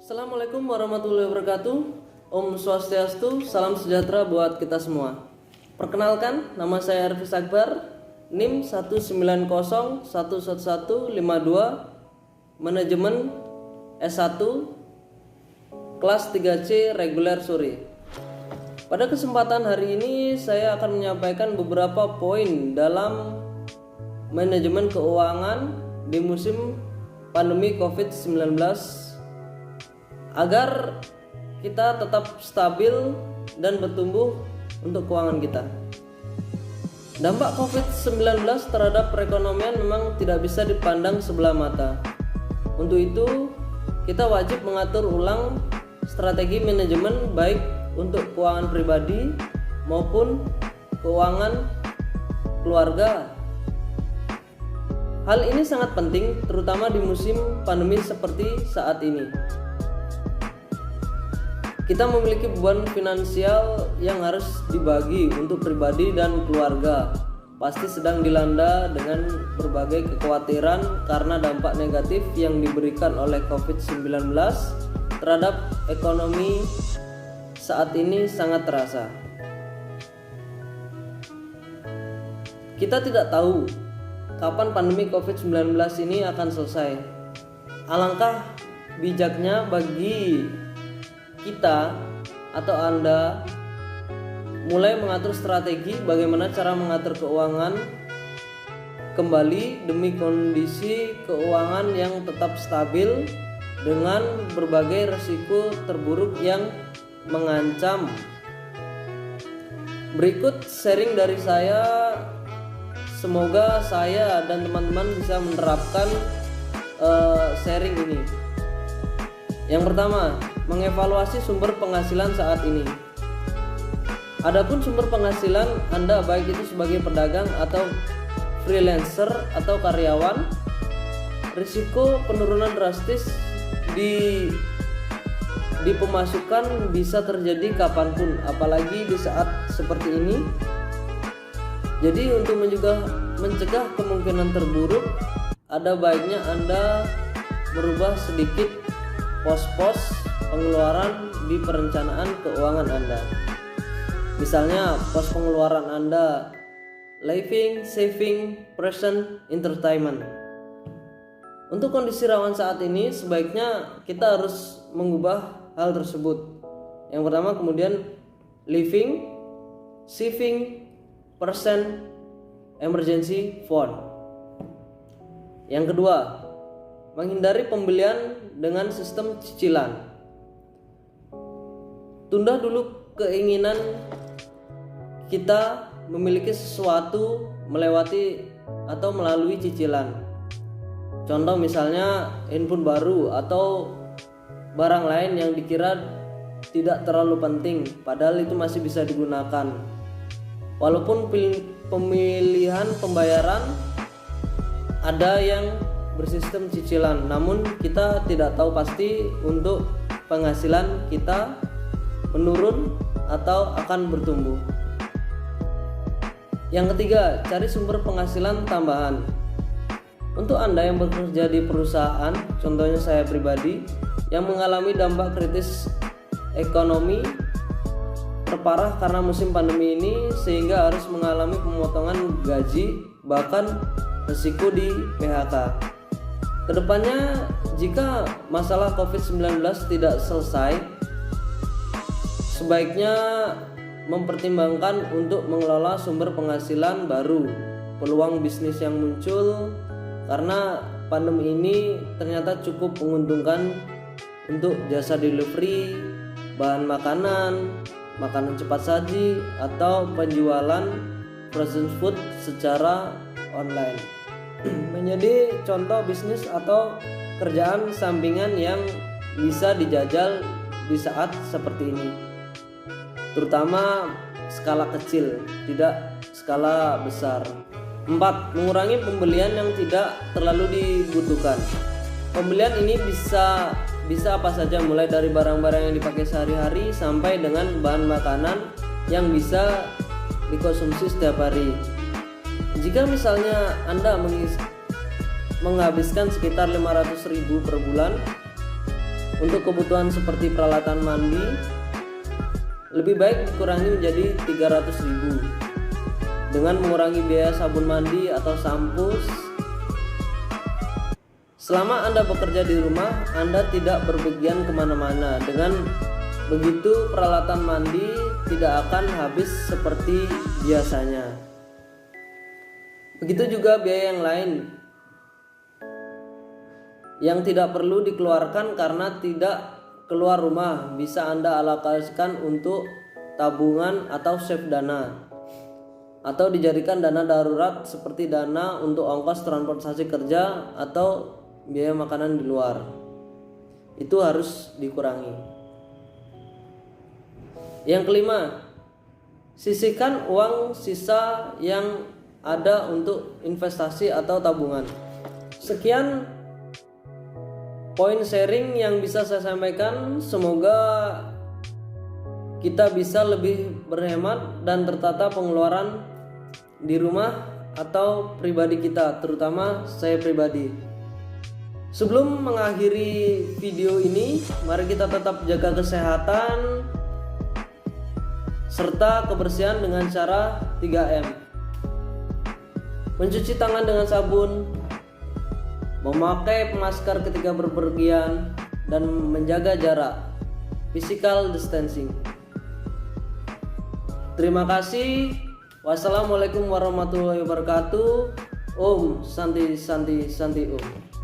Assalamualaikum warahmatullahi wabarakatuh. Om Swastiastu, salam sejahtera buat kita semua. Perkenalkan, nama saya Arfis Akbar, NIM 190111152, Manajemen S1, kelas 3C reguler sore. Pada kesempatan hari ini saya akan menyampaikan beberapa poin dalam manajemen keuangan di musim pandemi COVID-19 agar kita tetap stabil dan bertumbuh untuk keuangan kita. Dampak COVID-19 terhadap perekonomian memang tidak bisa dipandang sebelah mata. Untuk itu, kita wajib mengatur ulang strategi manajemen baik untuk keuangan pribadi maupun keuangan keluarga. Hal ini sangat penting terutama di musim pandemi seperti saat ini. Kita memiliki beban finansial yang harus dibagi untuk pribadi dan keluarga. Pasti sedang dilanda dengan berbagai kekhawatiran karena dampak negatif yang diberikan oleh COVID-19 terhadap ekonomi saat ini sangat terasa. Kita tidak tahu kapan pandemi COVID-19 ini akan selesai. Alangkah bijaknya bagi kita atau Anda mulai mengatur strategi bagaimana cara mengatur keuangan kembali demi kondisi keuangan yang tetap stabil dengan berbagai risiko terburuk yang mengancam. Berikut sharing dari saya, semoga saya dan teman-teman bisa menerapkan sharing ini. Yang pertama, mengevaluasi sumber penghasilan saat ini. Adapun sumber penghasilan Anda baik itu sebagai pedagang atau freelancer atau karyawan, risiko penurunan drastis di pemasukan bisa terjadi kapanpun, apalagi di saat seperti ini. Jadi untuk mencegah kemungkinan terburuk, ada baiknya Anda merubah sedikit pos-pos pengeluaran di perencanaan keuangan Anda. Misalnya pos pengeluaran Anda living, saving, present, entertainment. Untuk kondisi rawan saat ini sebaiknya kita harus mengubah hal tersebut. Yang pertama kemudian living, saving, present, emergency fund. Yang kedua, menghindari pembelian dengan sistem cicilan. Tunda dulu keinginan kita memiliki sesuatu melewati atau melalui cicilan. Contoh misalnya handphone baru atau barang lain yang dikira tidak terlalu penting, padahal itu masih bisa digunakan. Walaupun pemilihan pembayaran ada yang bersistem cicilan, namun kita tidak tahu pasti untuk penghasilan kita menurun atau akan bertumbuh. Yang ketiga, cari sumber penghasilan tambahan. Untuk Anda yang bekerja di perusahaan, contohnya saya pribadi, yang mengalami dampak kritis ekonomi terparah karena musim pandemi ini sehingga harus mengalami pemotongan gaji, bahkan risiko di PHK. Kedepannya jika masalah COVID-19 tidak selesai, sebaiknya mempertimbangkan untuk mengelola sumber penghasilan baru, peluang bisnis yang muncul karena pandemi ini ternyata cukup menguntungkan untuk jasa delivery, bahan makanan, makanan cepat saji, atau penjualan frozen food secara online. Menjadi contoh bisnis atau kerjaan sampingan yang bisa dijajal di saat seperti ini, terutama skala kecil, tidak skala besar. 4. Mengurangi pembelian yang tidak terlalu dibutuhkan. Pembelian ini bisa apa saja, mulai dari barang-barang yang dipakai sehari-hari sampai dengan bahan makanan yang bisa dikonsumsi setiap hari. Jika misalnya Anda menghabiskan sekitar 500.000 per bulan, Untuk kebutuhan seperti peralatan mandi lebih baik dikurangi menjadi 300.000 dengan mengurangi biaya sabun mandi atau sampus. Selama Anda bekerja di rumah, Anda tidak berpergian kemana-mana. Dengan begitu peralatan mandi tidak akan habis seperti biasanya. Begitu juga biaya yang lain yang tidak perlu dikeluarkan karena tidak keluar rumah, bisa Anda alokasikan untuk tabungan atau save dana, atau dijadikan dana darurat seperti dana untuk ongkos transportasi kerja atau biaya makanan di luar. Itu harus dikurangi. Yang kelima, sisihkan uang sisa yang ada untuk investasi atau tabungan. Sekian poin sharing yang bisa saya sampaikan. Semoga kita bisa lebih berhemat dan tertata pengeluaran di rumah atau pribadi kita, terutama saya pribadi. Sebelum mengakhiri video ini, mari kita tetap jaga kesehatan serta kebersihan dengan cara 3M. Mencuci tangan dengan sabun, memakai masker ketika berpergian, dan menjaga jarak, physical distancing. Terima kasih. Wassalamualaikum warahmatullahi wabarakatuh. Om Santi Santi Santi Om.